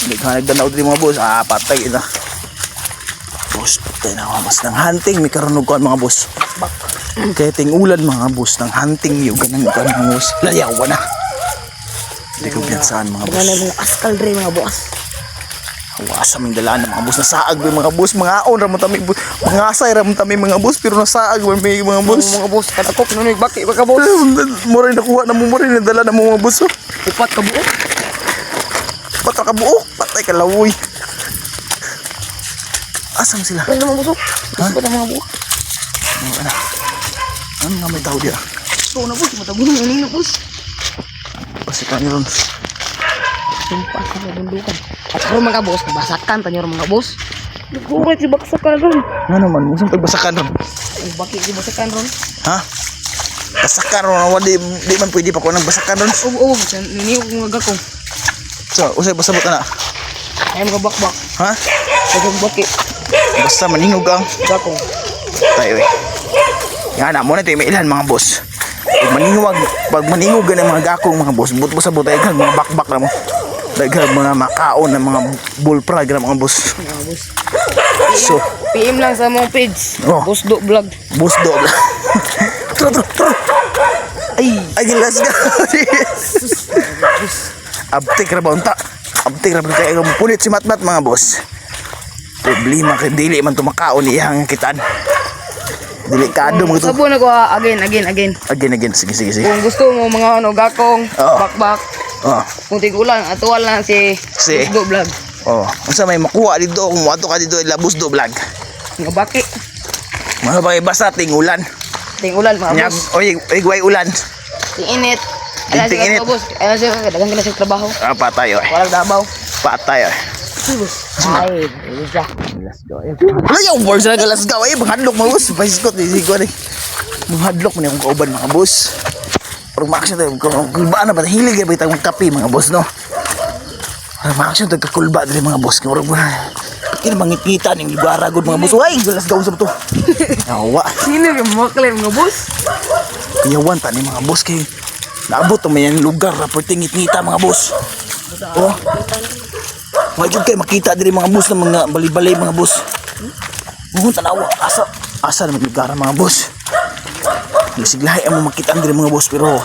Hindi ka nagdanaw din mga boss. Patay na. Boss, patay na mga boss. Nang hunting, may karunog ko mga boss. Kaya tingulan mga boss. Nang hunting yung ganang ikan mga boss. Layawan na. Hindi ko biyansaan mga boss. Ganun mga askal rin mga boss. Wasa may dalaan ng mga boss. Nasaag may mga boss. Mga aon ramon kami. Mga asay ramon kami mga boss. Pero nasaag may mga boss. Mga boss, katakop na nagbaki baka boss. Moray nakuha na mo. Moray nadala na mo mga boss. Upat ka buo. Patay ka buo. Patay ka lawoy. Asam sila? Ano mga boss? Gusto ba mga buo? Ano nga may tao dia? Ito na boss, matagunan na nina boss. Kasi kanya ron. Sumpah sa bundukan. At karo mga boss, nabasakan tanyo mga boss. Nagkurit si baksakan ron. Nga naman, musang pagbasakan ron. Bakit si baksakan ron? Ha? Basakan ron. Di man pwede pa ko nang basakan ron. Oo, niniw kong magakong. So, usay pasabot na. Ay mga bakbak. Ha? Sagang baki. Basta maningog ang. Gakong. Tayo eh. Yan na, muna tayo may ilan mga boss. Pag maningog ng mga gakong mga boss, buto sa buto, daghang mga bakbak na mo. Daghang mga makaon na mga bullfrog na mga boss. Mga boss. So, PM lang sa mong page. Oh. Busdo vlog. boss dog. Tro. Ay, let's go. Abtik ra ba unta? Abtik ra ba tayo pulit si Matmat mga boss. Problema kay dili man tumakaon iyang kitaan. Delikado mo ito. Sabon ako again. Again. Sige. Kung gusto mo mga ano gakong, Oo. bakbak, Oh. kung tigulan, atual lang si Busdo vlog. Oh, unsa may makuha dito kung ato ka dito ilabos do vlog. Mga baki. Mga bagay basta tingulan. Tingulan mga Nyag, boss. oy, guay ulan. Tinginit. Ting init. Mga boss. Ayun siya, dagang ka na siya trabaho. Patay oy. Walang dabaw. Patay oy. Ay, ayun siya. Ayaw, boys na galas gaw eh, manghadlok mga boss. Paiskot, hindi ko rin. Manghadlok man yung kauban mga boss. Pero makasya tayo, kulbaan na ba? Hilig ya ba itang kape mga boss, no? Makasya tayo kakulba dali mga boss. Kaya kaya mangipita ng ibaragod mga boss. Ay, galas gaw sa ito. Yawa. Sino yung makler mga boss? Yawan ta ni mga boss kay naabot naman yung lugar na pertingit-ngita mga boss. Oh. Wajud kayo makita diri mga boss ng mga balay-balay mga boss. Buhon tanawa asa na lugar mga boss. Siglahi ang makita diri mga boss pero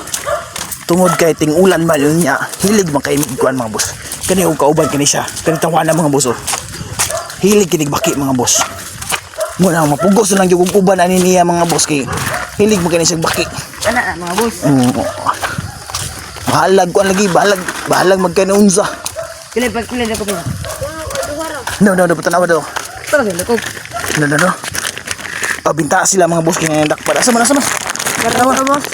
tungod kay ting-ulan man yun niya hilig man kay migkuan mga boss. Kani og kauban kani siya. Kani tawanan mga boss oh. Hilig kinig baki mga boss. Mo na mapugos lang yung uban ani niya mga boss kay hilig mo kani siya baki. Ana mga boss. Bahalag ko lagi, bahalag magkanunsa. Pilay ako pa. No, tanawa daw. Talaga ko. No. Binta sila mga boss kaya dakpa. Asa man? Tanawa na boss.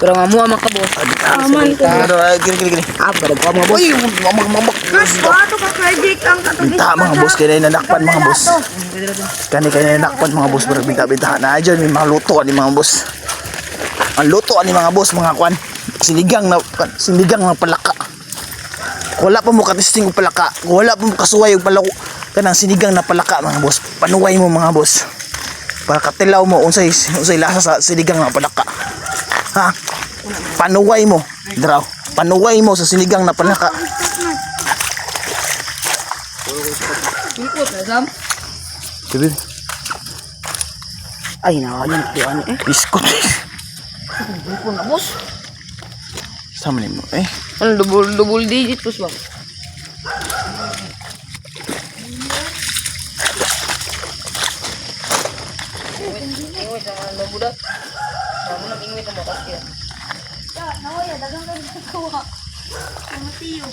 Pero nga mo mga boss. Aman ko. Gini. Apa daw mga boss? Uy, mamak. Bato ka project ang katong. Binta mga boss kaya nanakpan mga boss. Kani nanakpan mga boss pero binta na diyan may mga luto ani mga boss. Ang luto ani mga boss mga kwan. Sinigang na palaka. Wala pa mo katisting og palaka. Wala pa mo kasuway og palaka kanang sinigang na palaka mga boss. Panuway mo mga boss. Para katilaw mo unsay lasa sa sinigang na palaka. Ha? Panuway mo, draw. Panuway mo sa sinigang na palaka. Ikot na sam. Sabi, Ay nakalimutan ko ano eh. biskot. Ikot na boss. Sama ni mo eh. Ano double digit boss ba? Ingwit ang ano budak. Kamu nang ingwit ang batas dia. Ya, nawaya dagang ka dito kuha. Ang tiyo.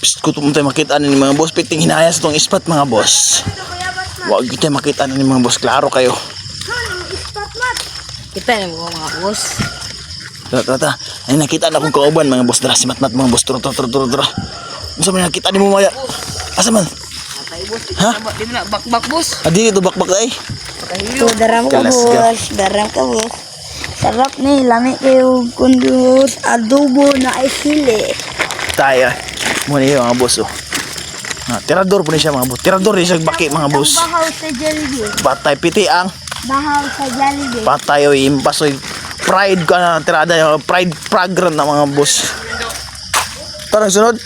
Biskot mo tayo makita ni mga boss. Piting hinayas itong ispat mga boss. Huwag kita makita ni mga boss. Klaro kayo. Kita na mga boss. Tara. Ay nakita na akong kauban mga boss. Dara si Matmat mga boss. Tara. Masa man nakita ni mo maya. Asa man? Atay boss. Ha? Di na bakbak boss. Adi ito bakbak ay. Pakahilo. Daram ka Kalas ka. boss. Daram ka boss. Sarap ni lami kayo kundus adobo na ay sili. Tayo. Muna yung mga boss oh. Tirador po niya mga boss. Tirador niya siya baki mga boss. Bahaw sa Jollibee. Batay piti ang Bahaw sa Jollibee. Patay o impas o pride ka na tirada yung pride program na mga boss. Tarang sunod.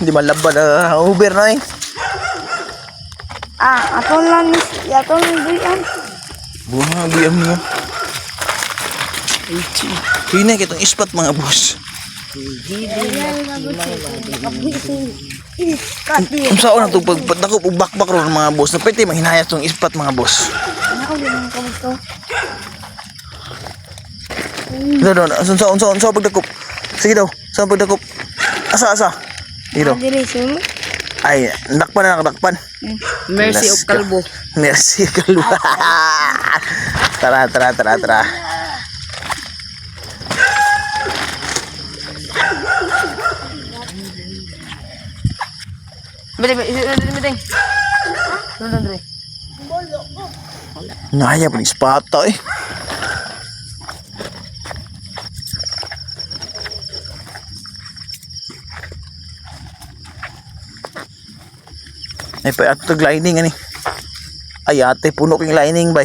Hindi malabad na Uber na eh. Atong lang atong diyan. Bunga biyam mo. Hina kitong ispat mga boss. Kung saan na itong pagdakop o bakbak ron mga boss na pwede mahinayas itong ispat mga boss. Ako din ang kamusto. Saan pagdakop? Sige daw, saan pagdakop? Asa? Dito. Diri sumo. Ay, nakpan na nakdakpan. Mercy of Let's go. Kalbo. Merci kalbo. Tara. Biting. Dre. Naya pa ni spata eh. Ay pa ato lining ani. Ay ate puno king lining bay.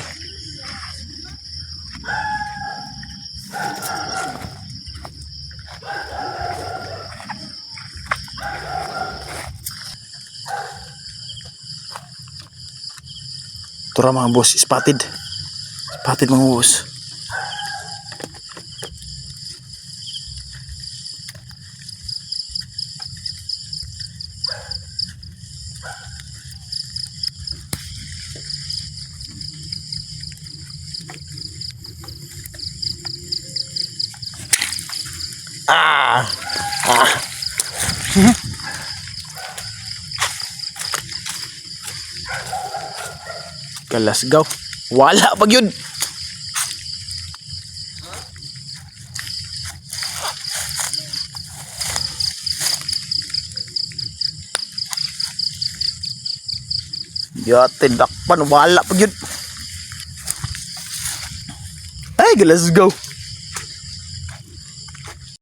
Tura mga boss, spotted mga boss. Ah. Kalasgaw. Wala pag yun. Yate dakpan wala pag yun. Ay, kalasgaw.